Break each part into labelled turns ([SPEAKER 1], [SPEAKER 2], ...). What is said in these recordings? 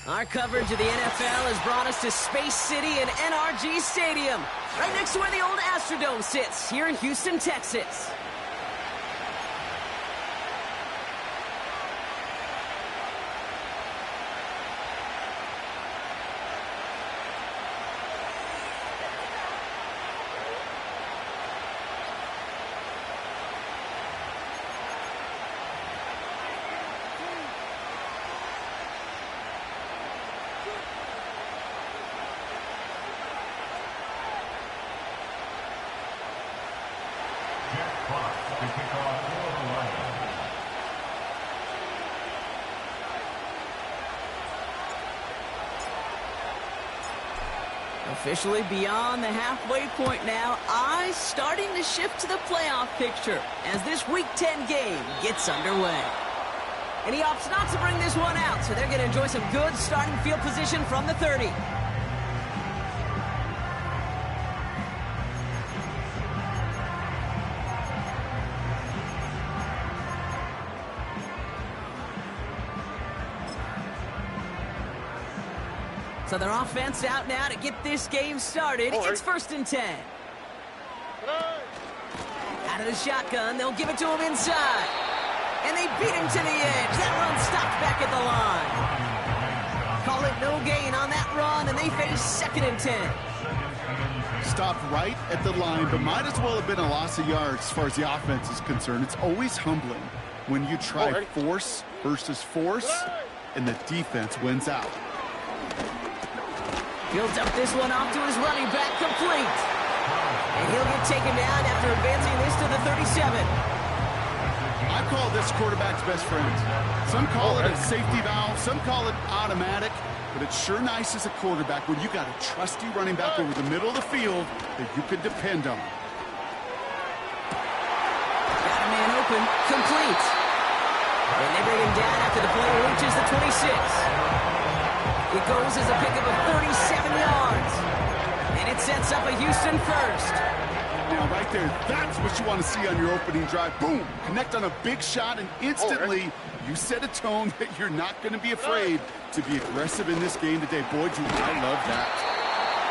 [SPEAKER 1] Our coverage of the NFL has brought us to Space City and NRG Stadium, right next to where the old Astrodome sits, here in Houston, Texas. Officially beyond the halfway point now, eyes starting to shift to the playoff picture as this Week 10 game gets underway. And he opts not to bring this one out, so they're going to enjoy some good starting field position from the 30. So their offense out now to get this game started. It's 1st and 10. Out of the shotgun, they'll give it to him inside. And they beat him to the edge. That run stopped back at the line. Call it no gain on that run, and they face 2nd and 10.
[SPEAKER 2] Stopped right at the line, but might as well have been a loss of yards as far as the offense is concerned. It's always humbling when you try force versus force, and the defense wins out.
[SPEAKER 1] He'll dump this one off to his running back, complete. And he'll get taken down after advancing this to the 37.
[SPEAKER 2] I call this quarterback's best friend. Some call it a safety valve, some call it automatic, but it's sure nice as a quarterback when you got a trusty running back over the middle of the field that you can depend on.
[SPEAKER 1] Got a man open, complete. And they bring him down after the play reaches the 26. It goes as a pickup of 37 yards. And it sets up a Houston first.
[SPEAKER 2] Now, right there, that's what you want to see on your opening drive. Boom! Connect on a big shot, and instantly you set a tone that you're not going to be afraid to be aggressive in this game today. Boy, do I love that.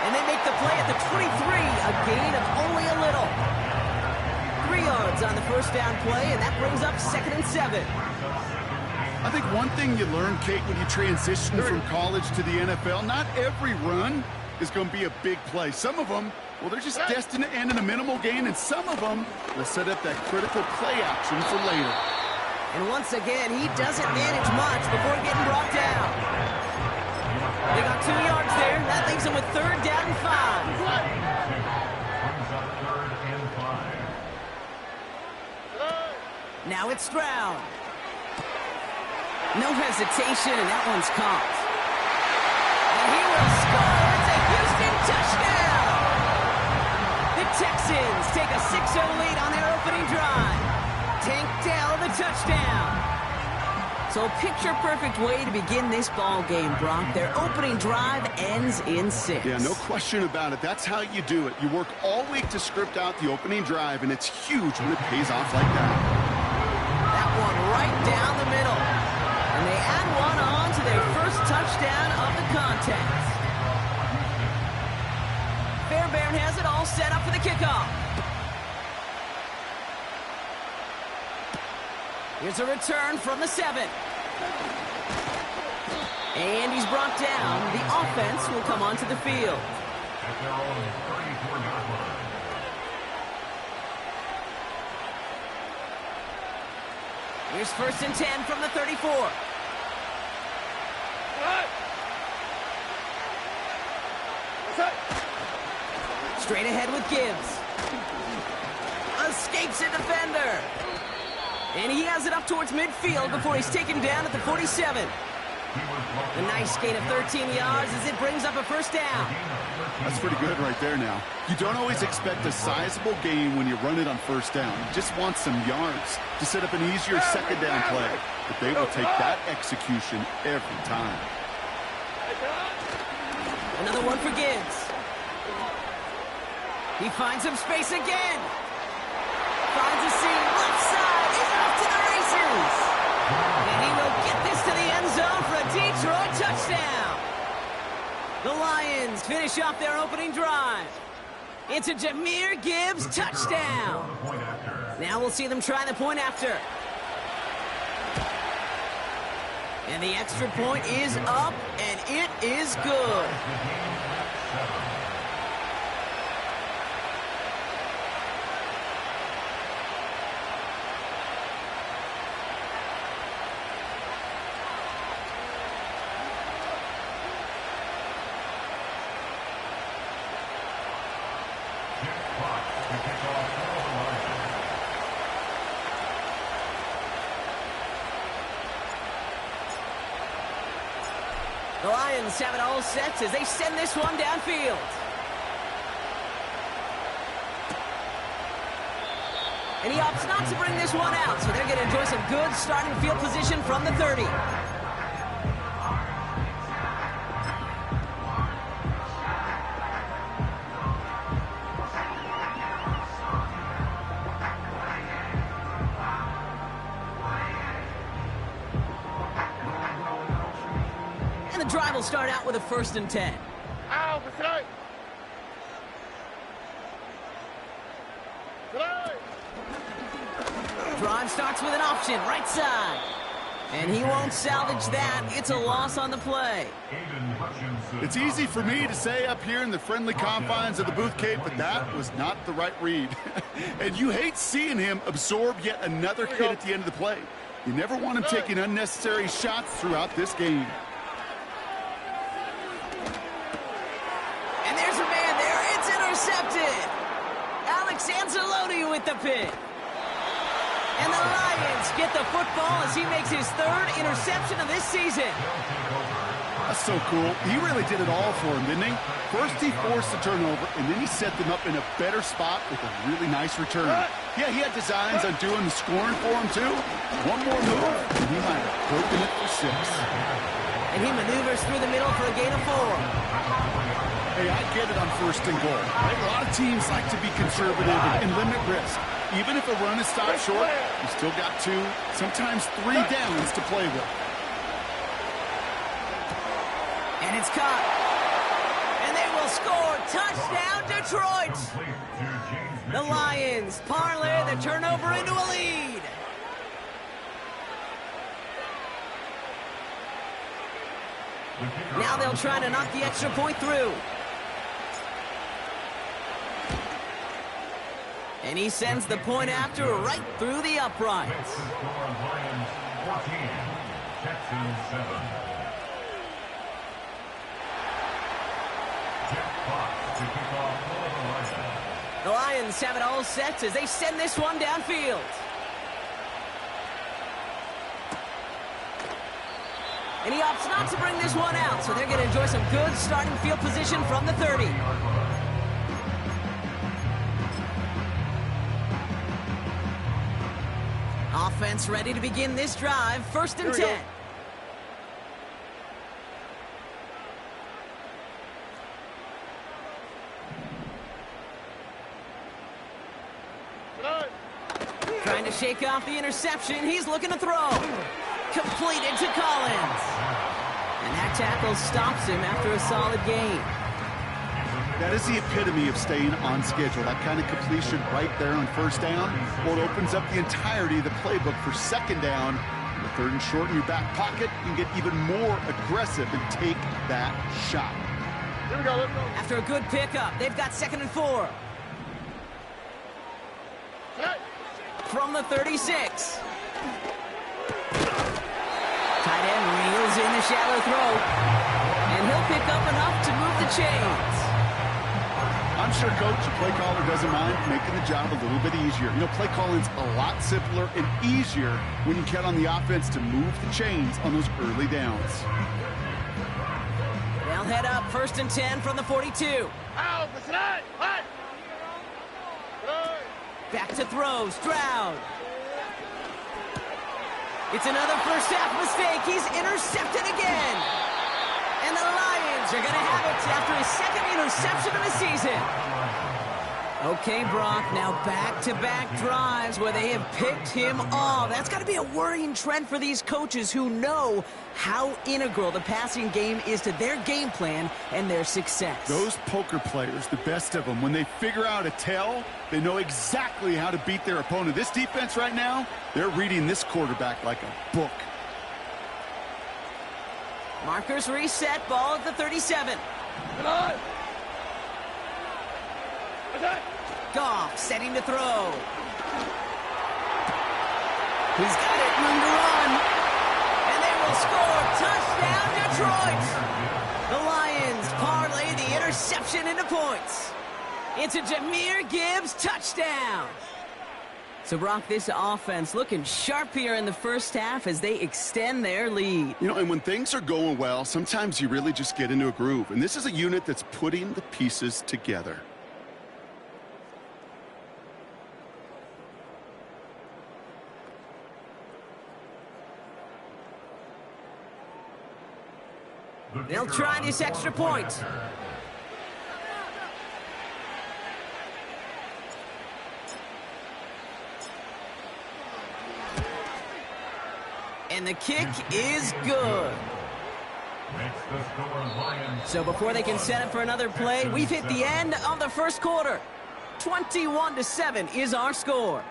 [SPEAKER 1] And they make the play at the 23, a gain of only a little. 3 yards on the first down play, and that brings up 2nd and 7.
[SPEAKER 2] I think one thing you learn, Kate, when you transition from college to the NFL, not every run is going to be a big play. Some of them, well, they're just destined to end in a minimal gain, and some of them will set up that critical play action for later.
[SPEAKER 1] And once again, he doesn't manage much before getting brought down. They got 2 yards there. That leaves him with 3rd down and 5. Now it's Stroud. No hesitation, and that one's caught. And he will score. It's a Houston touchdown. The Texans take a 6-0 lead on their opening drive. Tank Dell the touchdown. So a picture-perfect way to begin this ball game, Brock. Their opening drive ends in 6.
[SPEAKER 2] Yeah, no question about it. That's how you do it. You work all week to script out the opening drive, and it's huge when it pays off like that.
[SPEAKER 1] That one right down the middle. And they add one on to their first touchdown of the contest. Fairbairn has it all set up for the kickoff. Here's a return from the 7. And he's brought down. The offense will come onto the field. Here's 1st and 10 from the 34. Straight ahead with Gibbs. Escapes a defender. And he has it up towards midfield before he's taken down at the 47. A nice gain of 13 yards as it brings up a 1st down.
[SPEAKER 2] That's pretty good right there now. You don't always expect a sizable gain when you run it on 1st down. You just want some yards to set up an easier 2nd down play. But they will take that execution every time.
[SPEAKER 1] Another one for Gibbs. He finds some space again. Finds a seam. Left side. He's off to the races. And he will get this to the end zone for a Detroit touchdown. The Lions finish off their opening drive. It's a Jahmyr Gibbs touchdown. Now we'll see them try the point after. And the extra point is up, and it is good. The Lions have it all set as they send this one downfield. And he opts not to bring this one out, so they're going to enjoy some good starting field position from the 30. The drive will start out with a 1st and 10. Drive starts with an option, right side. And he won't salvage that. It's a loss on the play.
[SPEAKER 2] It's easy for me to say up here in the friendly confines of the booth, Kate, but that was not the right read. And you hate seeing him absorb yet another hit at the end of the play. You never want him taking unnecessary shots throughout this game.
[SPEAKER 1] Intercepted. Alex Anzalone with the pick. And the Lions get the football as he makes his 3rd interception of this season.
[SPEAKER 2] That's so cool. He really did it all for him, didn't he? First he forced the turnover, and then he set them up in a better spot with a really nice return. Yeah, he had designs on doing the scoring for him, too. One more move, and he might have broken it for 6.
[SPEAKER 1] And he maneuvers through the middle for a gain of 4.
[SPEAKER 2] Hey, I get it on 1st and goal. Right? A lot of teams like to be conservative and limit risk. Even if a run is stopped short, you still got 2, sometimes 3 downs to play with.
[SPEAKER 1] And it's caught. And they will score. Touchdown, Detroit. The Lions parlay the turnover into a lead. Now they'll try to knock the extra point through. And he sends the point after right through the uprights. The Lions have it all set as they send this one downfield. And he opts not to bring this one out, so they're going to enjoy some good starting field position from the 30. Offense ready to begin this drive. 1st and 10. Trying to shake off the interception. He's looking to throw. Completed to Collins. And that tackle stops him after a solid gain.
[SPEAKER 2] That is the epitome of staying on schedule. That kind of completion right there on 1st down. Well, it opens up the entirety of the playbook for 2nd down. The 3rd and short in your back pocket, you can get even more aggressive and take that shot.
[SPEAKER 3] Here we go, let's go.
[SPEAKER 1] After a good pickup, they've got 2nd and 4.
[SPEAKER 3] Hey.
[SPEAKER 1] From the 36. Tight end reels in the shallow throw. And he'll pick up enough to move the chains.
[SPEAKER 2] I'm sure, Coach, the play caller doesn't mind making the job a little bit easier. You know, play calling's a lot simpler and easier when you count on the offense to move the chains on those early downs.
[SPEAKER 1] They'll head up 1st and 10 from the 42. Back to throw, Stroud. It's another 1st half mistake. He's intercepted again. And the Lions are going to have it after his 2nd interception of the season. Okay, Brock, now back-to-back drives where they have picked him off. That's got to be a worrying trend for these coaches who know how integral the passing game is to their game plan and their success.
[SPEAKER 2] Those poker players, the best of them, when they figure out a tell, they know exactly how to beat their opponent. This defense right now, they're reading this quarterback like a book.
[SPEAKER 1] Markers reset, ball at the 37.
[SPEAKER 3] Come on.
[SPEAKER 1] Goff setting to throw. He's got it, room to run. And they will score. Touchdown, Detroit. The Lions parlay the interception into points. It's a Jahmyr Gibbs touchdown. So, Brock, this offense looking sharp here in the first half as they extend their lead.
[SPEAKER 2] You know, and when things are going well, sometimes you really just get into a groove. And this is a unit that's putting the pieces together.
[SPEAKER 1] They'll try this extra point. And the kick is good. So before they can set up for another play, we've hit the end of the first quarter. 21-7 is our score.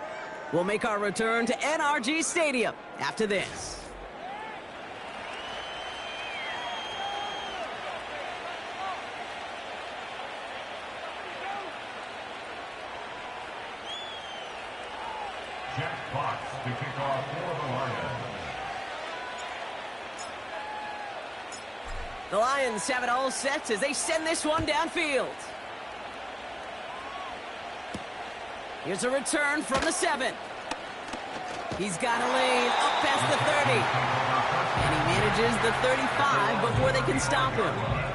[SPEAKER 1] We'll make our return to NRG Stadium after this.
[SPEAKER 4] Jack Fox to kick off for the Lions.
[SPEAKER 1] The Lions have it all set as they send this one downfield. Here's a return from the 7. He's got a lane up past the 30. And he manages the 35 before they can stop him.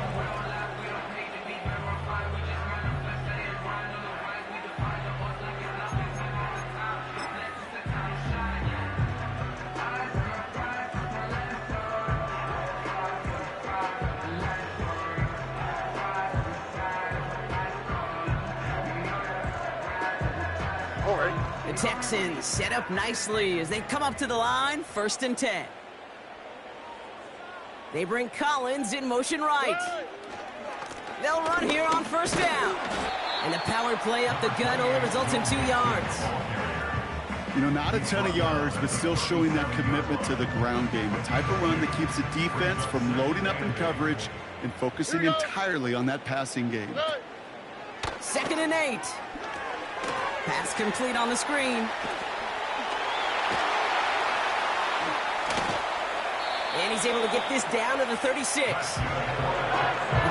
[SPEAKER 1] The Texans set up nicely as they come up to the line, 1st and 10. They bring Collins in motion right. They'll run here on 1st down. And the power play up the gut only results in 2 yards.
[SPEAKER 2] You know, not a ton of yards, but still showing that commitment to the ground game. A type of run that keeps the defense from loading up in coverage and focusing entirely on that passing game.
[SPEAKER 1] 2nd and 8. Pass complete on the screen. And he's able to get this down to the 36. A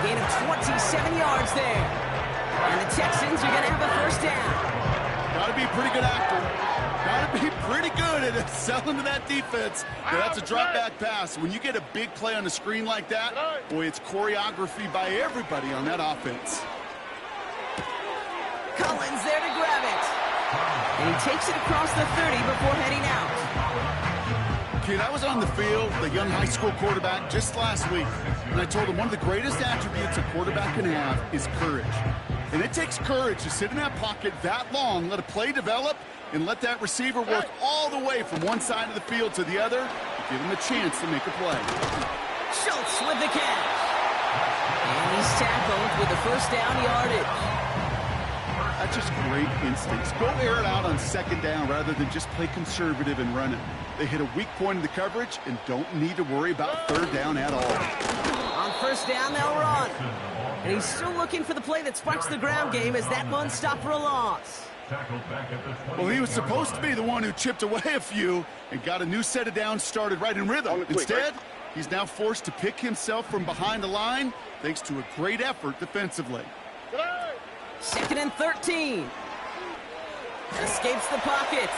[SPEAKER 1] gain of 27 yards there. And the Texans are going to have a 1st down.
[SPEAKER 2] Got to be a pretty good actor. Got to be pretty good at selling to that defense. Now, that's a drop back pass. When you get a big play on the screen like that, boy, it's choreography by everybody on that offense.
[SPEAKER 1] Collins there to grab it. And he takes it across the 30 before heading out.
[SPEAKER 2] Kid, I was on the field, the young high school quarterback, just last week. And I told him one of the greatest attributes a quarterback can have is courage. And it takes courage to sit in that pocket that long, let a play develop, and let that receiver work all the way from one side of the field to the other, to give him a chance to make a play.
[SPEAKER 1] Schultz with the catch. And he's tackled with the 1st down yardage.
[SPEAKER 2] That's just great instincts. Go air it out on 2nd down rather than just play conservative and run it. They hit a weak point in the coverage and don't need to worry about 3rd down at all.
[SPEAKER 1] On 1st down, they'll run. And he's still looking for the play that sparks the ground game as that one stopped for a loss.
[SPEAKER 2] Well, he was supposed to be the one who chipped away a few and got a new set of downs started right in rhythm. Instead, he's now forced to pick himself from behind the line thanks to a great effort defensively.
[SPEAKER 1] 2nd and 13. Escapes the pocket.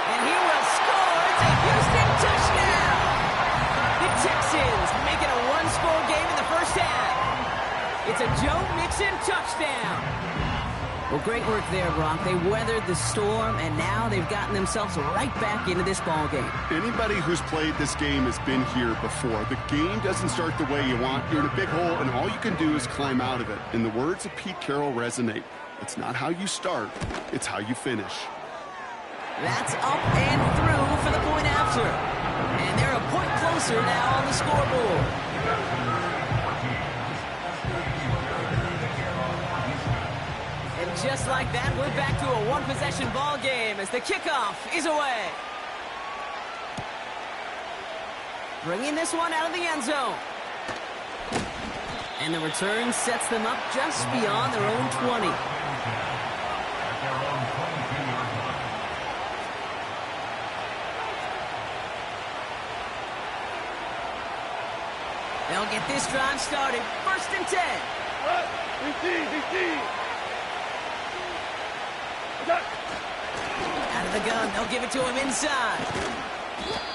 [SPEAKER 1] And he will score. It's a Houston touchdown. The Texans make it a 1-score game in the 1st half. It's a Joe Mixon touchdown. Well, great work there, Brock. They weathered the storm, and now they've gotten themselves right back into this ball game.
[SPEAKER 2] Anybody who's played this game has been here before. The game doesn't start the way you want. You're in a big hole, and all you can do is climb out of it. And the words of Pete Carroll resonate. It's not how you start, it's how you finish.
[SPEAKER 1] That's up and through for the point after. And they're a point closer now on the scoreboard. And just like that, we're back to a one-possession ball game as the kickoff is away. Bringing this one out of the end zone. And the return sets them up just beyond their own 20. They'll get this drive started. 1st and 10. Out of the gun, they'll give it to him inside.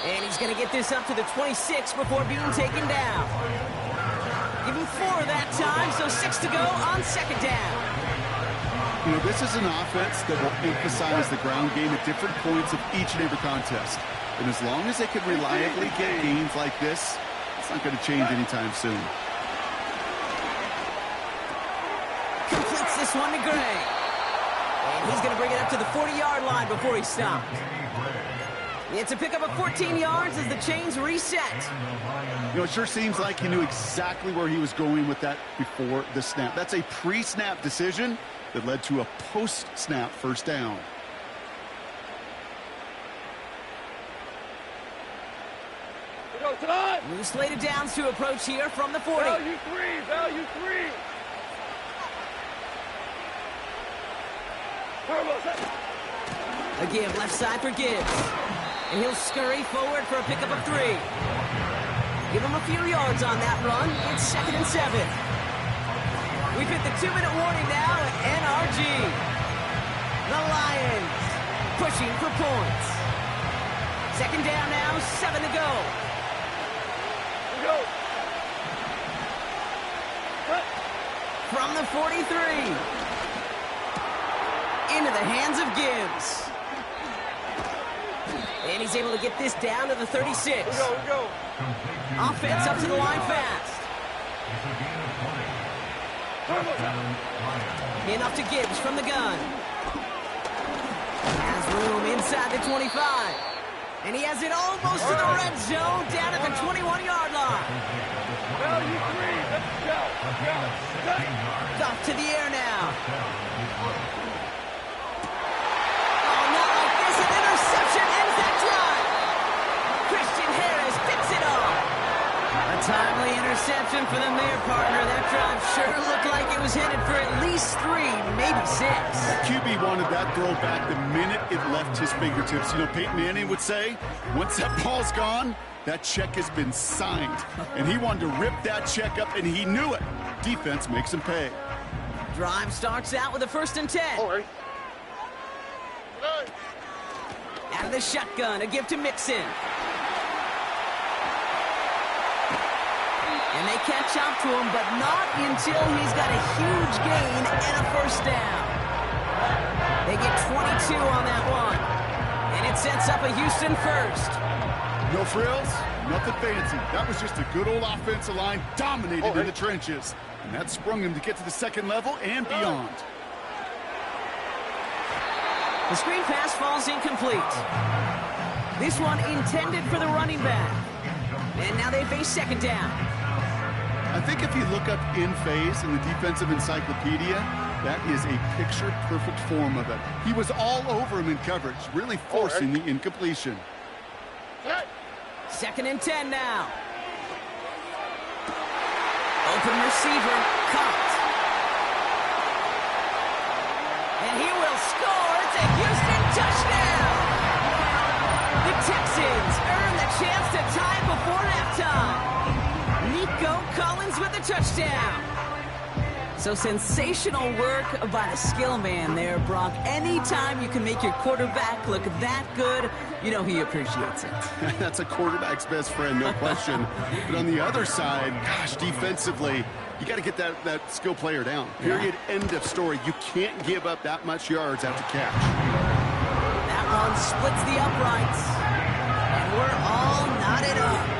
[SPEAKER 1] And he's going to get this up to the 26 before being taken down. Give him 4 that time, so 6 to go on 2nd down.
[SPEAKER 2] You know, this is an offense that will emphasize the ground game at different points of each and every contest. And as long as they can reliably get gains like this, it's not going to change anytime soon.
[SPEAKER 1] Completes this one to Gray. And he's going to bring it up to the 40-yard line before he stops. It's a pickup of 14 yards as the chains reset.
[SPEAKER 2] You know, it sure seems like he knew exactly where he was going with that before the snap. That's a pre-snap decision that led to a post-snap 1st down.
[SPEAKER 1] New slated downs to approach here from the 40.
[SPEAKER 3] Value 3.
[SPEAKER 1] A give left side for Gibbs. And he'll scurry forward for a pickup of 3. Give him a few yards on that run. It's 2nd and 7. We've hit the 2-minute warning now at NRG. The Lions pushing for points. 2nd down now, 7 to go. From the 43. Into the hands of Gibbs. And he's able to get this down to the 36.
[SPEAKER 3] We go.
[SPEAKER 1] Offense up to the line fast. Enough to Gibbs from the gun. Has room inside the 25. And he has it almost to the red zone, down at the 21-yard line.
[SPEAKER 3] Value 3. Let's go.
[SPEAKER 1] Off to the air now. Oh, not like this. An interception ends that drive. Christian Harris picks it off. A timely interception for the Mayor partner. That drive sure looked like it was headed for at least 3, maybe 6.
[SPEAKER 2] The QB wanted that throw back the minute it left his fingertips. You know, Peyton Manning would say, once that ball's gone, that check has been signed. And he wanted to rip that check up, and he knew it. Defense makes him pay.
[SPEAKER 1] Drive starts out with a 1st and 10. Out of the shotgun, a give to Mixon. And they catch up to him, but not until he's got a huge gain and a 1st down. They get 22 on that one. And it sets up a Houston 1st.
[SPEAKER 2] No frills, nothing fancy. That was just a good old offensive line dominated in the trenches. And that sprung him to get to the 2nd level and beyond.
[SPEAKER 1] The screen pass falls incomplete. This one intended for the running back. And now they face 2nd down.
[SPEAKER 2] I think if you look up in phase in the defensive encyclopedia, that is a picture-perfect form of it. He was all over him in coverage, really forcing the incompletion.
[SPEAKER 1] 2nd and 10 now. Open receiver, caught. And he will score. It's a Houston touchdown. The Texans earn the chance to tie before halftime. Nico Collins with the touchdown. So sensational work by the skill man there, Brock. Anytime you can make your quarterback look that good, you know he appreciates it.
[SPEAKER 2] That's a quarterback's best friend, no question. But on the other side, gosh, defensively, You got to get that skill player down. Period. End of story. You can't give up that much yards after catch.
[SPEAKER 1] That one splits the uprights. And we're all knotted up.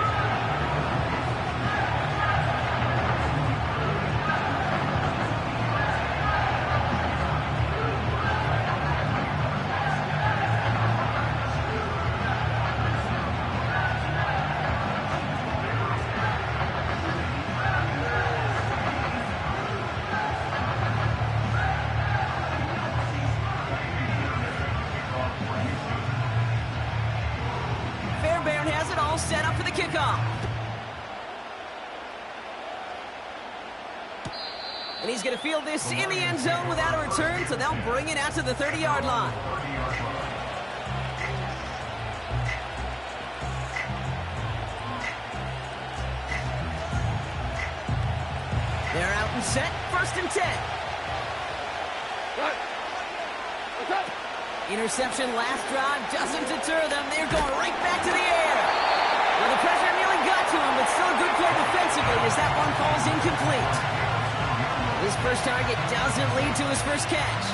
[SPEAKER 1] Has it all set up for the kickoff. And he's going to field this in the end zone without a return, so they'll bring it out to the 30-yard line. They're out and set, 1st and 10. Interception last drive doesn't deter them. They're going right back to the air. Well, the pressure nearly got to him, but still a good play defensively as that one falls incomplete. His first target doesn't lead to his first catch.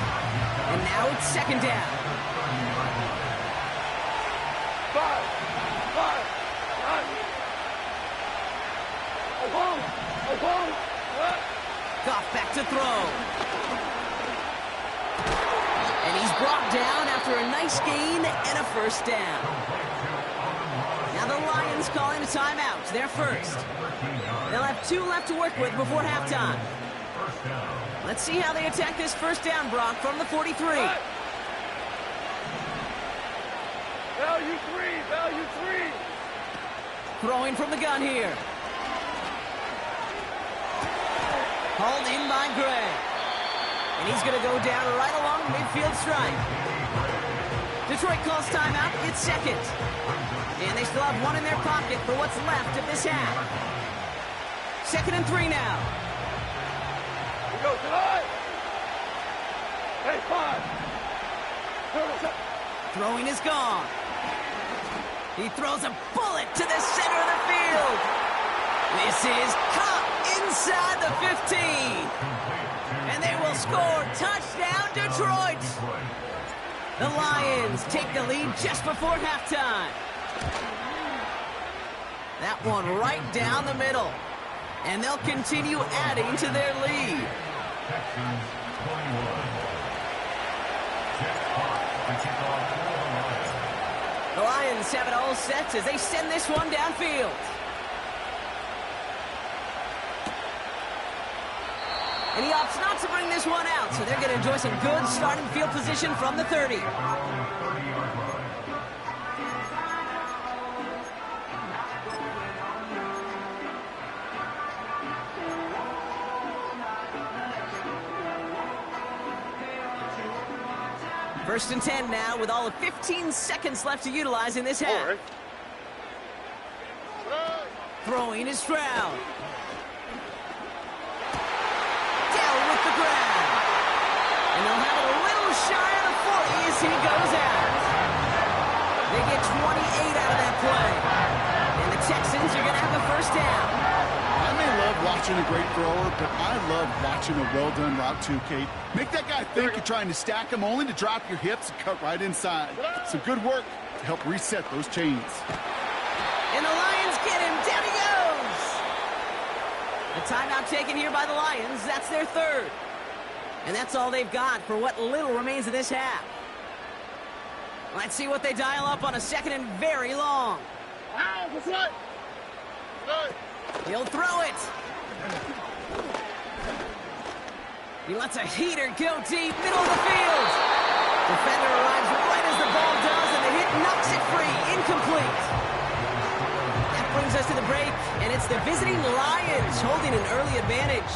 [SPEAKER 1] And now it's 2nd down. 5. Goff back to throw. And he's brought down after a nice gain and a 1st down. Now the Lions calling a timeout. They're first. They'll have 2 left to work with before halftime. Let's see how they attack this 1st down, Brock, from the 43.
[SPEAKER 3] Value 3.
[SPEAKER 1] Throwing from the gun here. Hauled in by Gray. And he's going to go down right along the midfield stripe. Detroit calls timeout. It's 2nd. And they still have 1 in their pocket for what's left of this half. 2nd and 3 now.
[SPEAKER 3] We go tonight. Hey, 5.
[SPEAKER 1] Throwing is gone. He throws a bullet to the center of the field. This is caught inside the 15. And they will score. Touchdown, Detroit. The Lions take the lead just before halftime. That one right down the middle. And they'll continue adding to their lead. The Lions have it all set as they send this one downfield. And he opts not to bring this one out, so they're going to enjoy some good starting field position from the 30. First and 10 now with all of 15 seconds left to utilize in this half. Throwing is Stroud. With the ground. And they'll have it a little shy of the 40 as he goes out. They get 28 out of that play. And the Texans are going to have the 1st down.
[SPEAKER 2] I may love watching a great thrower, but I love watching a well-done route too, Kate. Make that guy think you're trying to stack him only to drop your hips and cut right inside. Some good work to help reset those chains.
[SPEAKER 1] And the Lions get him. Down he goes. A timeout taken here by the Lions. That's their 3rd. And that's all they've got for what little remains of this half. Let's see what they dial up on a 2nd and very long. He'll throw it. He lets a heater go deep, middle of the field. Defender arrives right as the ball does, and the hit knocks it free. Incomplete. That brings us to the break, and it's the visiting Lions holding an early advantage.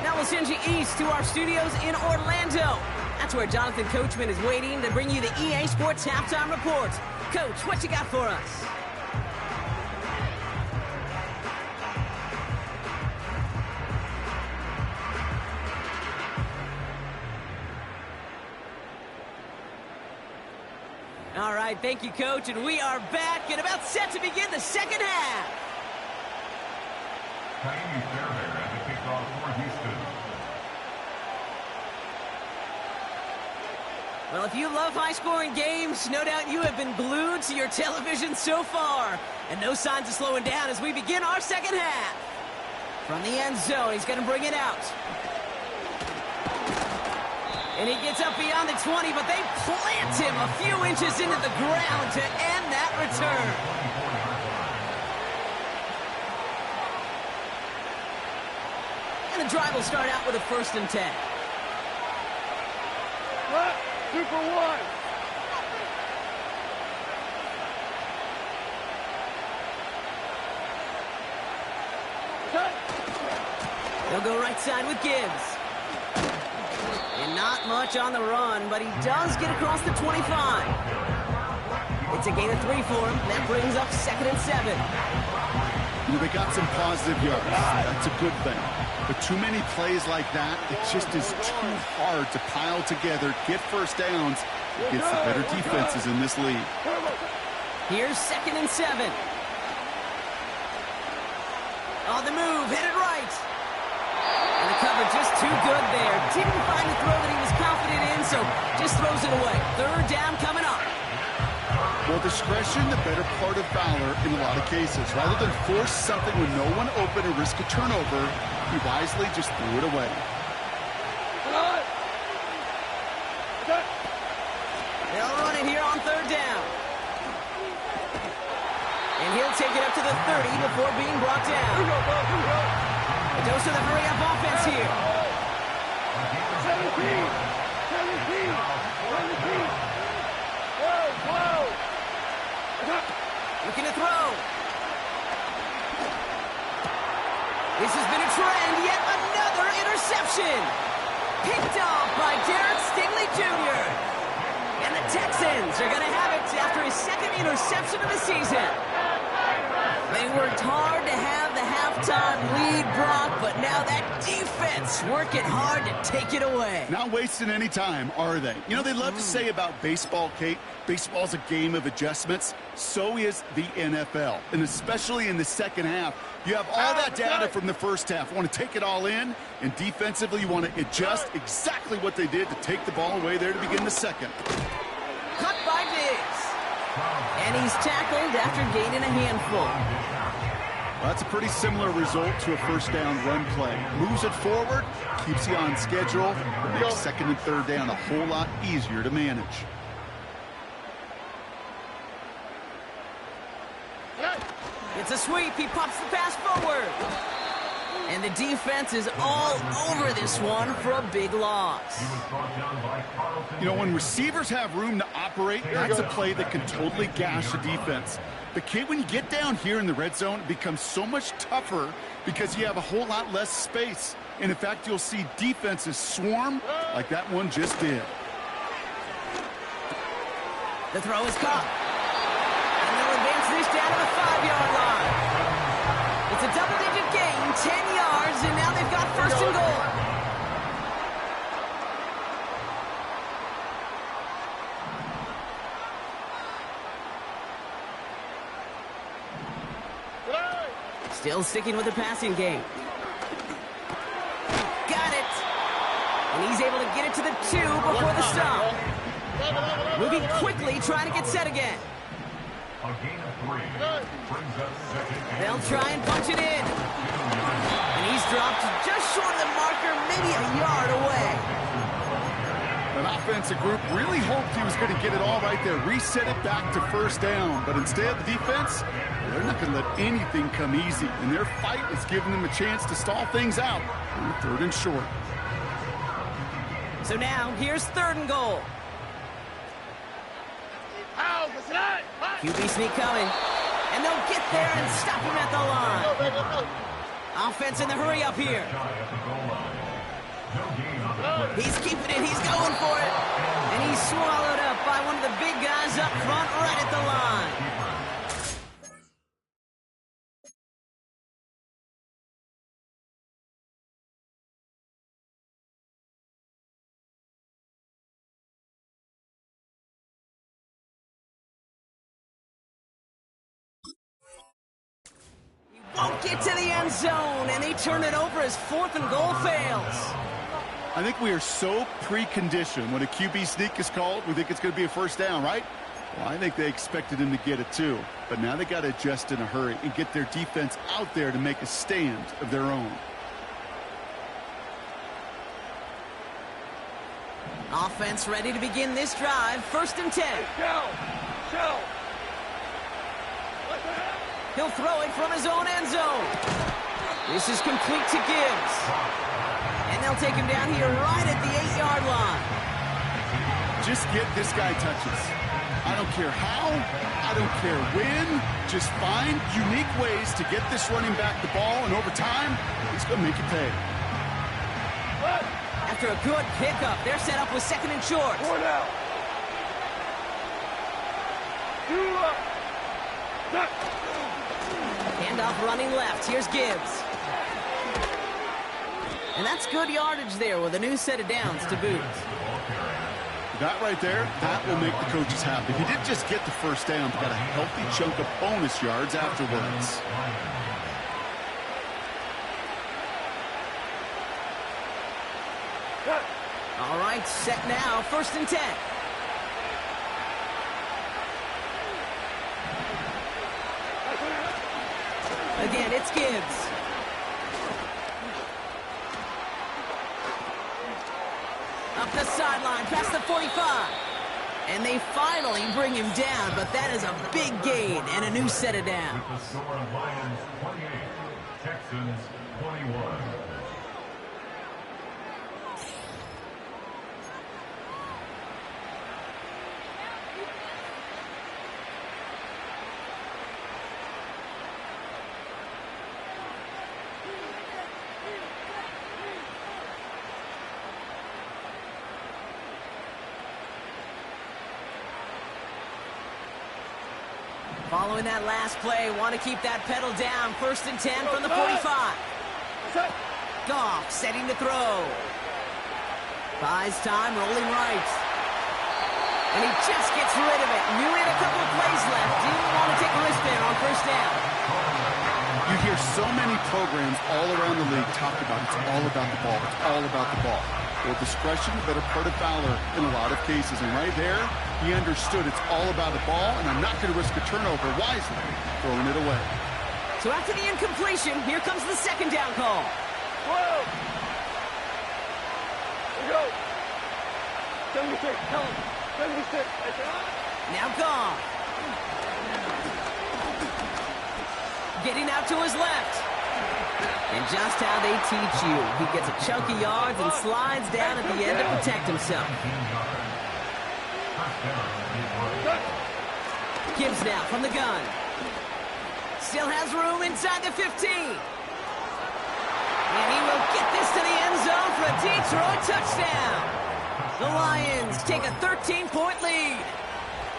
[SPEAKER 1] Now we'll send you east to our studios in Orlando. That's where Jonathan Coachman is waiting to bring you the EA Sports Halftime Report. Coach, what you got for us? All right, thank you, Coach, and we are back and about set to begin the 2nd half.
[SPEAKER 4] Tiny Fairbairn at the kickoff.
[SPEAKER 1] Well, if you love high-scoring games, no doubt you have been glued to your television so far. And no signs of slowing down as we begin our second half. From the end zone, he's going to bring it out. And he gets up beyond the 20, but they plant him a few inches into the ground to end that return. And the drive will start out with a 1st and 10.
[SPEAKER 3] What? Super 1.
[SPEAKER 1] He'll go right side with Gibbs. And not much on the run, but he does get across the 25. It's a gain of 3 for him. That brings up 2nd and 7.
[SPEAKER 2] You know, they got some positive yards. That's a good thing. But too many plays like that, it just is too hard to pile together, get first downs against the better defenses in this league.
[SPEAKER 1] Here's 2nd and 7. On the move, headed right. And the cover just too good there. Didn't find the throw that he was confident in, so just throws it away. 3rd down coming up.
[SPEAKER 2] Well, discretion, the better part of valor in a lot of cases. Rather than force something with no one open and risk a turnover, he wisely just threw it away.
[SPEAKER 1] They'll run it here on 3rd down. And he'll take it up to the 30 before being brought down. A dose of the hurry-up offense here.
[SPEAKER 3] 17. Whoa.
[SPEAKER 1] Looking to throw. This has been a trend, yet another interception. Picked off by Derek Stingley Jr. And the Texans are going to have it after his 2nd interception of the season. They worked hard to have the halftime lead, Brock, but now that defense working hard to take it away.
[SPEAKER 2] Not wasting any time, are they? You know, they love to say about baseball, Kate, baseball's a game of adjustments. So is the NFL, and especially in the second half. You have all that data from the first half. You want to take it all in, and defensively you want to adjust exactly what they did to take the ball away there to begin the second.
[SPEAKER 1] Cut by Diggs. And he's tackled after gaining a handful.
[SPEAKER 2] Well, that's a pretty similar result to a 1st down run play. Moves it forward, keeps you on schedule, and makes 2nd and 3rd down a whole lot easier to manage.
[SPEAKER 1] It's a sweep. He pops the pass forward. And the defense is all over this one for a big loss.
[SPEAKER 2] You know, when receivers have room to operate, that's a play that can totally gash a defense. But, Kate, when you get down here in the red zone, it becomes so much tougher because you have a whole lot less space. And, in fact, you'll see defenses swarm like that one just did.
[SPEAKER 1] The throw is caught. And they'll advance this down to the 5-yard line. It's a double-digit gain, 10 yards, and now they've got 1st and goal. Still sticking with the passing game. Got it. And he's able to get it to the 2 before the stop. Moving quickly, trying to get set again.
[SPEAKER 4] A gain of 3 brings us 2nd.
[SPEAKER 1] They'll try and punch it in. And he's dropped just short of the marker, maybe a yard away.
[SPEAKER 2] An offensive group really hoped he was going to get it all right there, reset it back to 1st down. But instead, the defense, they're not going to let anything come easy. And their fight is giving them a chance to stall things out on 3rd and short.
[SPEAKER 1] So now, here's 3rd and goal. QB sneak coming. And they'll get there and stop him at the line. Offense in the hurry up here. He's keeping it. He's going for it. And he's swallowed up by one of the big guys up front right at the line. Won't get to the end zone, and they turn it over as 4th and goal fails.
[SPEAKER 2] I think we are so preconditioned when a QB sneak is called, we think it's going to be a first down, right? Well, I think they expected him to get it too. But now they got to adjust in a hurry and get their defense out there to make a stand of their own.
[SPEAKER 1] Offense ready to begin this drive. 1st and 10.
[SPEAKER 3] Show.
[SPEAKER 1] He'll throw it from his own end zone. This is complete to Gibbs. And they'll take him down here right at the 8-yard line.
[SPEAKER 2] Just get this guy touches. I don't care how, I don't care when. Just find unique ways to get this running back the ball, and over time, he's going to make you pay.
[SPEAKER 1] After a good pickup, they're set up with 2nd and short.
[SPEAKER 3] 4 down. 2 up.
[SPEAKER 1] Handoff running left. Here's Gibbs. And that's good yardage there with a new set of downs to boot.
[SPEAKER 2] That right there, that will make the coaches happy. He didn't just get the first down, but got a healthy chunk of bonus yards afterwards.
[SPEAKER 1] All right, set now. 1st and 10. Again, it's Gibbs. Up the sideline, past the 45. And they finally bring him down, but that is a big gain and a new set of downs.
[SPEAKER 4] With the score of Lions 28, Texans 21.
[SPEAKER 1] Following that last play, want to keep that pedal down. 1st and 10 from the 45. Goff setting to throw. Buys time, rolling right. And he just gets rid of it. Knew he had a couple of plays left. Didn't want to take a risk there on 1st down.
[SPEAKER 2] You hear so many programs all around the league talk about it's all about the ball. It's all about the ball. Well, discretion, the better part of valor in a lot of cases. And right there, he understood it's all about the ball, and I'm not going to risk a turnover wisely, throwing it away.
[SPEAKER 1] So after the incompletion, here comes the 2nd down call.
[SPEAKER 3] 12. Here we go. 76. Tell him. 76.
[SPEAKER 1] Now gone. Getting out to his left. And just how they teach you. He gets a chunk of yards and slides down at the end to protect himself. Gibbs now from the gun. Still has room inside the 15. And he will get this to the end zone for a Detroit touchdown. The Lions take a 13-point lead.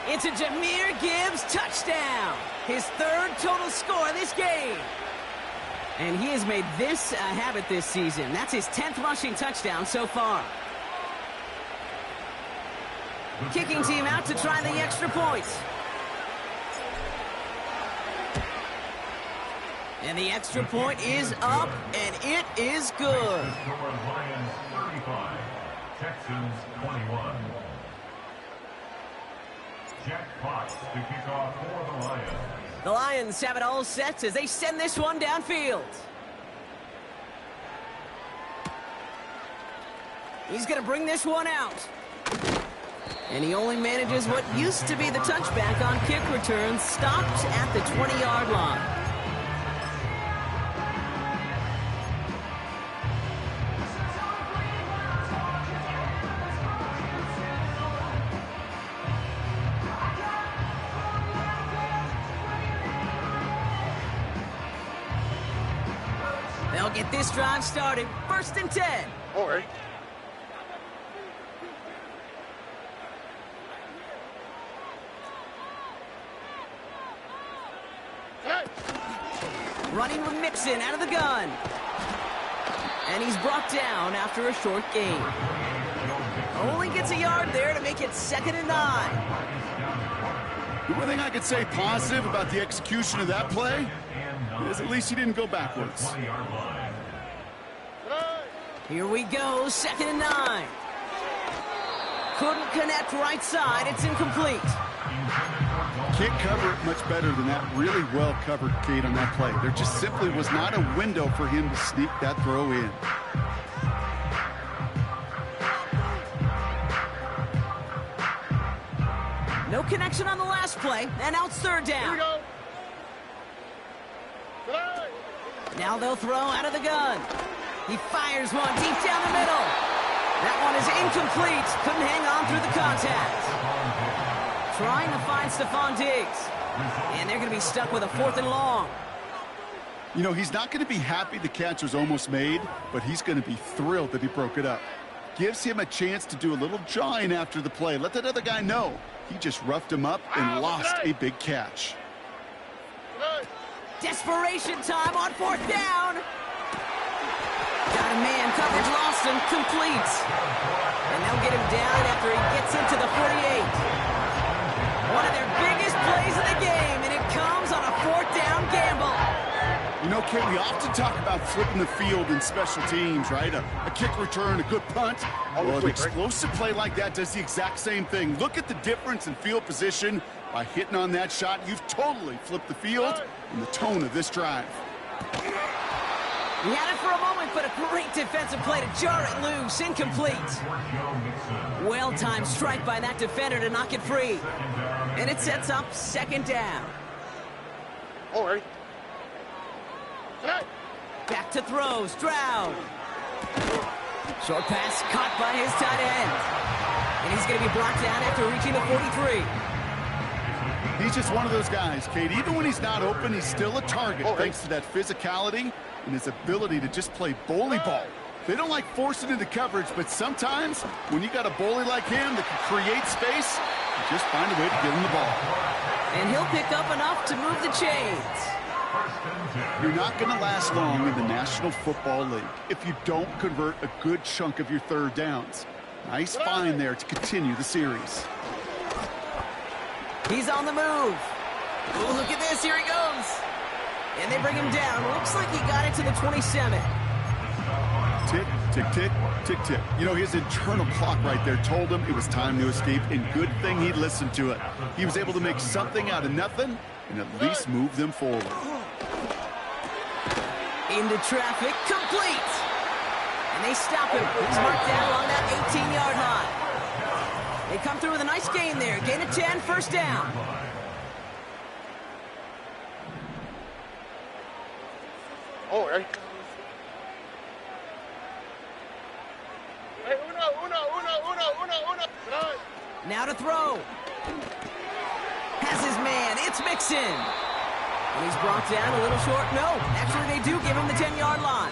[SPEAKER 1] It's a Jahmyr Gibbs touchdown. His 3rd total score of this game. And he has made this a habit this season. That's his 10th rushing touchdown so far. Kicking team out to try the extra point. And the extra point is up, and it is good.
[SPEAKER 4] Lions 35, Texans 21. Jack Fox to kick off for the Lions.
[SPEAKER 1] The Lions have it all set as they send this one downfield. He's going to bring this one out. And he only manages what used to be the touchback on kick returns, stopped at the 20-yard line. They'll get this drive started. 1st and 10.
[SPEAKER 3] All right.
[SPEAKER 1] Running with Mixon out of the gun. And he's brought down after a short gain. Only gets a yard there to make it 2nd and 9.
[SPEAKER 2] The one thing I could say positive about the execution of that play is at least he didn't go backwards.
[SPEAKER 1] Here we go, 2nd and 9. Couldn't connect right side. It's incomplete.
[SPEAKER 2] Can't cover it much better than that. Really well covered, Kate, on that play. There just simply was not a window for him to sneak that throw in.
[SPEAKER 1] No connection on the last play, and now it's 3rd down.
[SPEAKER 3] Here we go.
[SPEAKER 1] Now they'll throw out of the gun. He fires one deep down the middle. That one is incomplete. Couldn't hang on through the contact. Trying to find Stephon Diggs. And they're going to be stuck with a 4th and long.
[SPEAKER 2] You know, he's not going to be happy the catch was almost made, but he's going to be thrilled that he broke it up. Gives him a chance to do a little jawing after the play. Let that other guy know. He just roughed him up and lost a big catch.
[SPEAKER 1] Desperation time on 4th down. Got a man, coverage lost him, complete. And they'll get him down after he gets into the 48. One of their biggest plays of the game, and it comes on a 4th down gamble.
[SPEAKER 2] You know, Kate, we often talk about flipping the field in special teams, right? A kick return, a good punt. Well, an explosive play like that does the exact same thing. Look at the difference in field position. By hitting on that shot, you've totally flipped the field and the tone of this drive.
[SPEAKER 1] He had it for a moment, but a great defensive play to jar it loose. Incomplete. Well-timed strike by that defender to knock it free. And it sets up 2nd down.
[SPEAKER 3] All right.
[SPEAKER 1] Back to throw, Stroud. Short pass caught by his tight end. And he's going to be brought down after reaching the 43.
[SPEAKER 2] He's just one of those guys, Kate. Even when he's not open, he's still a target thanks to that physicality and his ability to just play bully ball. They don't like forcing into coverage, but sometimes when you got a bully like him that can create space, you just find a way to get him the ball.
[SPEAKER 1] And he'll pick up enough to move the chains.
[SPEAKER 2] You're not going to last long in the National Football League if you don't convert a good chunk of your 3rd downs. Nice find there to continue the series.
[SPEAKER 1] He's on the move. Oh, look at this. Here he goes. And they bring him down. Looks like he got it to the 27.
[SPEAKER 2] Tick, tick, tick, tick, tick. You know, his internal clock right there told him it was time to escape, and good thing he listened to it. He was able to make something out of nothing and at least move them forward.
[SPEAKER 1] Into traffic, complete. And they stop him. He's marked down along that 18-yard line. They come through with a nice gain there. Gain of 10, 1st down.
[SPEAKER 3] All right. Hey, uno.
[SPEAKER 1] Now to throw. Has his man. It's Mixon. And he's brought down a little short. No, actually they do give him the 10-yard line.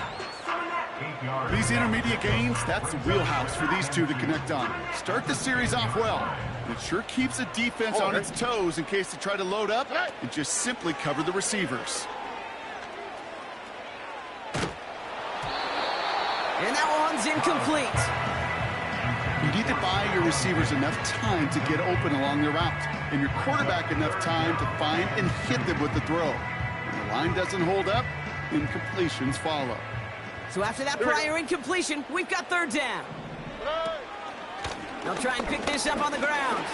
[SPEAKER 2] These intermediate gains, that's the wheelhouse for these two to connect on. Start the series off well. It sure keeps the defense on its toes in case they try to load up and just simply cover the receivers.
[SPEAKER 1] And that one's incomplete.
[SPEAKER 2] You need to buy your receivers enough time to get open along their route, and your quarterback enough time to find and hit them with the throw. When the line doesn't hold up, incompletions follow.
[SPEAKER 1] So after that prior incompletion, we've got 3rd down. They'll try and pick this up on the ground.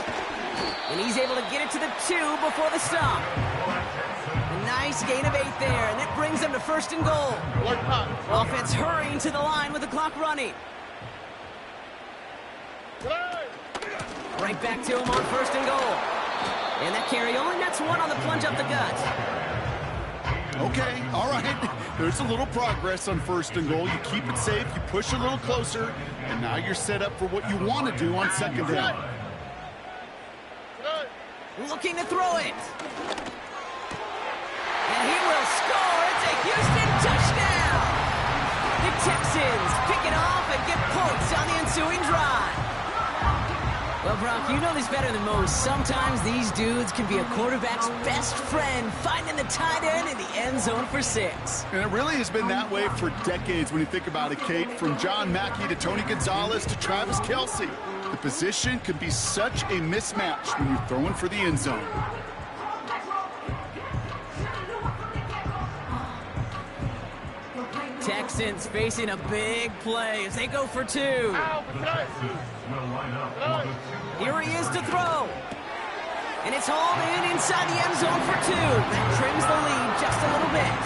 [SPEAKER 1] And he's able to get it to the 2 before the stop. A nice gain of 8 there, and that brings them to 1st and goal. Offense hurrying to the line with the clock running. Right back to him on 1st and goal. And that carry only nets 1 on the plunge up the gut.
[SPEAKER 2] Okay, all right. There's a little progress on 1st and goal. You keep it safe, you push a little closer, and now you're set up for what you want to do on 2nd down.
[SPEAKER 1] Looking to throw it. And he will score. It's a Houston touchdown. The Texans pick it off and get points on the ensuing drive. Well, Brock, you know this better than most. Sometimes these dudes can be a quarterback's best friend, finding the tight end in the end zone for 6.
[SPEAKER 2] And it really has been that way for decades when you think about it, Kate. From John Mackey to Tony Gonzalez to Travis Kelce. The position can be such a mismatch when you're throwing for the end zone.
[SPEAKER 1] Texans facing a big play as they go for two.
[SPEAKER 4] The Texans will line up for the two.
[SPEAKER 1] Here he is to throw. And it's hauled in inside the end zone for two. That trims the lead just a little bit.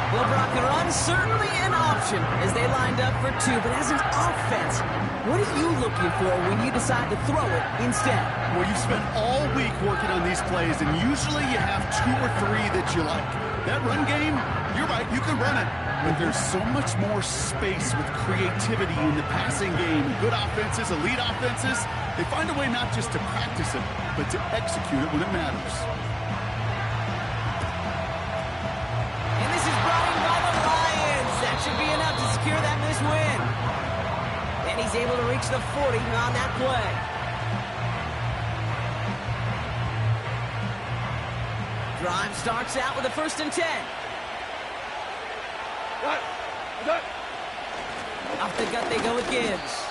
[SPEAKER 1] Well, Brock, the run's certainly an option as they lined up for two. But as an offense, what are you looking for when you decide to throw it instead?
[SPEAKER 2] Well, you've spent all week working on these plays, and usually you have 2 or 3 that you like. That run game, you're right, you can run it. But there's so much more space with creativity in the passing game. Good offenses, elite offenses, they find a way not just to practice it, but to execute it when it matters.
[SPEAKER 1] And this is brought in by the Lions. That should be enough to secure that missed win. And he's able to reach the 40 on that play. Drive starts out with a 1st and 10. Off the gut they go with Gibbs.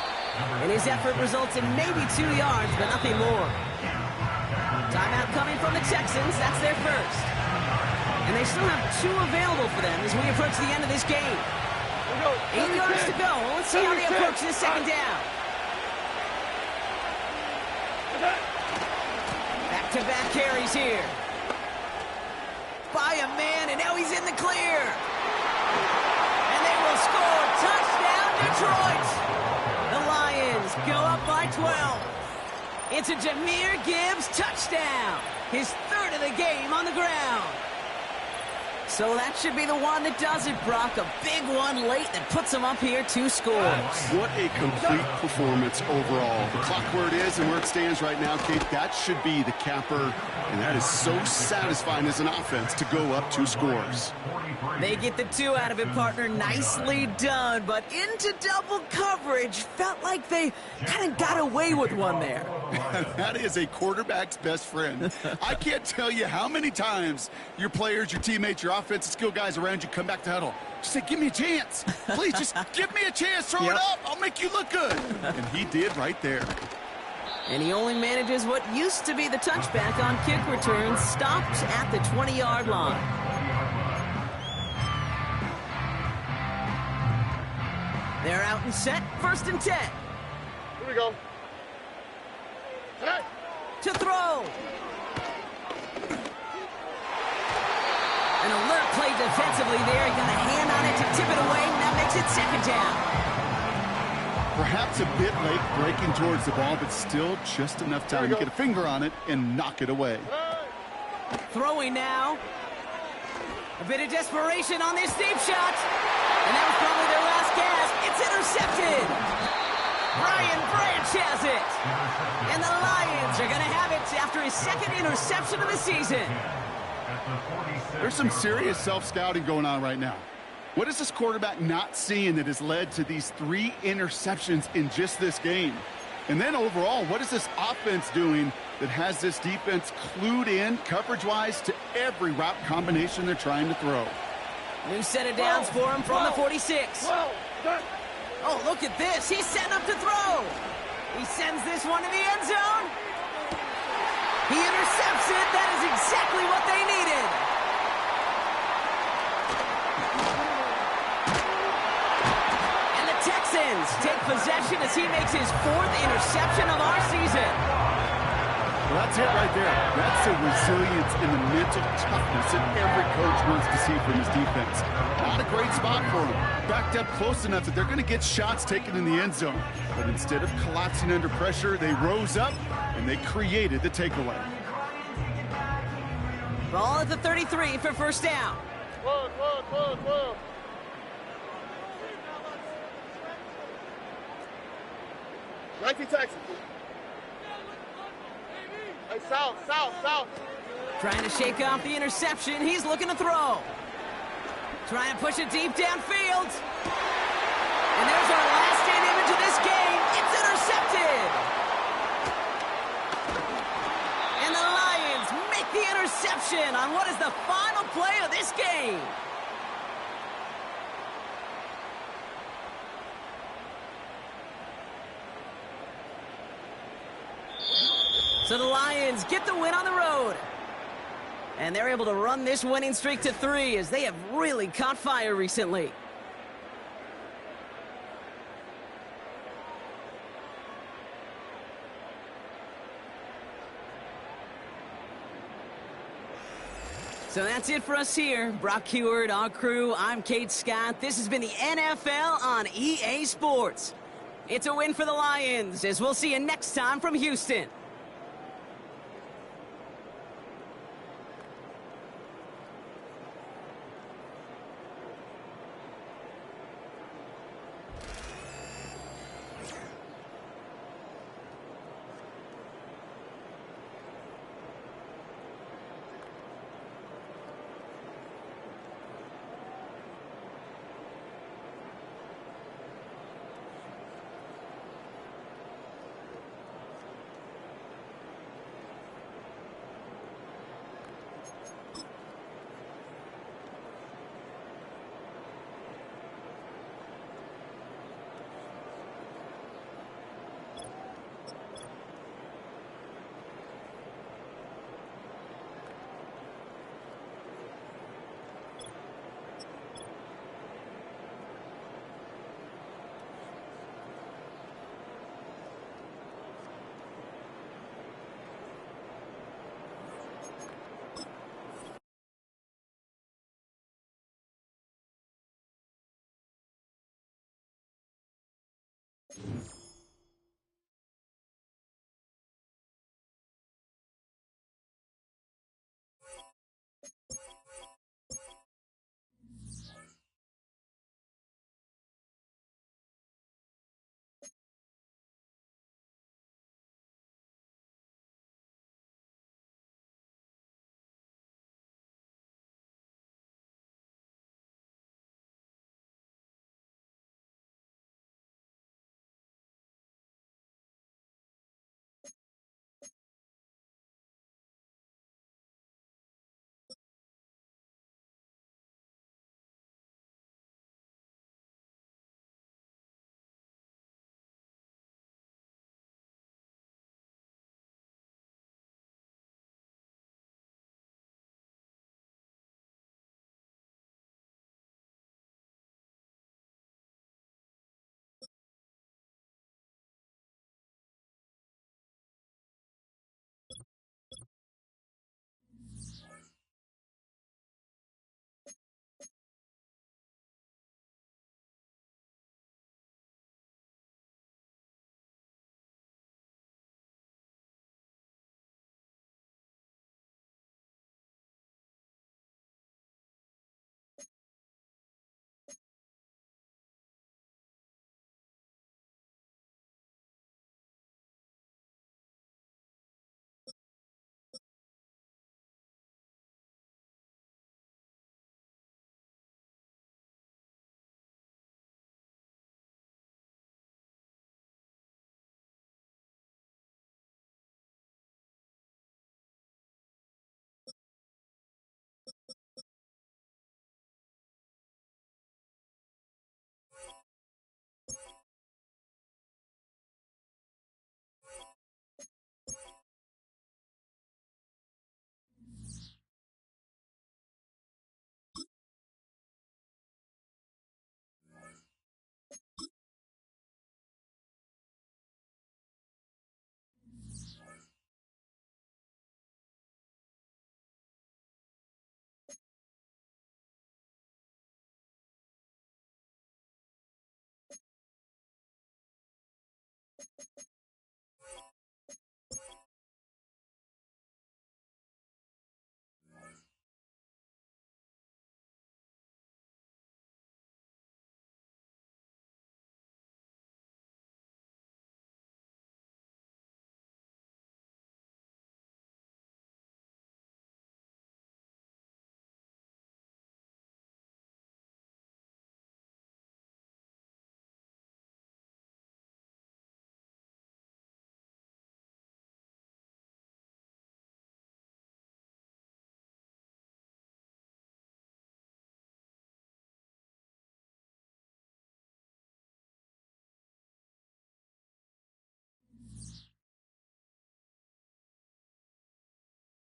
[SPEAKER 1] And his effort results in maybe 2 yards, but nothing more. Timeout coming from the Texans. That's their first. And they still have 2 available for them as we approach the end of this game. 8 yards to go. Well, let's see how they approach this 2nd down. Back-to-back carries here. By a man, and now he's in the clear. And they will score. Touchdown, Detroit. The Lions go up by 12. It's a Jahmyr Gibbs touchdown. His 3rd of the game on the ground. So that should be the one that does it, Brock. A big one late that puts him up here 2 scores.
[SPEAKER 2] What a complete performance overall. The clock where it is and where it stands right now, Kate, that should be the capper. And that is so satisfying as an offense to go up 2 scores.
[SPEAKER 1] They get the 2 out of it, partner. Nicely done. But into double coverage. Felt like they kind of got away with one there.
[SPEAKER 2] That is a quarterback's best friend. I can't tell you how many times your players, your teammates, your offensive skill guys around you come back to huddle. Just say, give me a chance. Please, just give me a chance. Throw it up. I'll make you look good. And he did right there.
[SPEAKER 1] And he only manages what used to be the touchback on kick returns, stopped at the 20-yard line. They're out and set, 1st and 10.
[SPEAKER 3] Here we go. Hey.
[SPEAKER 1] To throw. An alert play defensively there. He got a hand on it to tip it away, and that makes it 2nd down.
[SPEAKER 2] Perhaps a bit late breaking towards the ball, but still just enough time to get a finger on it and knock it away.
[SPEAKER 1] Throwing now. A bit of desperation on this deep shot. And that was probably their last gasp. It's intercepted. Brian Branch has it. And the Lions are going to have it after his 2nd interception of the season.
[SPEAKER 2] There's some serious self-scouting going on right now. What is this quarterback not seeing that has led to these 3 interceptions in just this game? And then overall, what is this offense doing that has this defense clued in coverage-wise to every route combination they're trying to throw?
[SPEAKER 1] New set of downs for him from the 46. Oh, look at this. He's setting up to throw. He sends this one to the end zone. He intercepts it. That is exactly what they needed. And the Texans take possession as he makes his 4th interception of our season.
[SPEAKER 2] Well, that's it right there. That's the resilience and the mental toughness that every coach wants to see from his defense. Not a great spot for him. Backed up close enough that they're going to get shots taken in the end zone. But instead of collapsing under pressure, they rose up and they created the takeaway.
[SPEAKER 1] Ball at the 33 for 1st down.
[SPEAKER 3] Whoa. Nike Texas. Hey, south.
[SPEAKER 1] Trying to shake off the interception. He's looking to throw. Trying to push it deep downfield. And there's our last stand image of this game. It's intercepted. And the Lions make the interception on what is the final play of this game. So the Lions get the win on the road. And they're able to run this winning streak to 3 as they have really caught fire recently. So that's it for us here. Brock Heward, our crew, I'm Kate Scott. This has been the NFL on EA Sports. It's a win for the Lions, as we'll see you next time from Houston.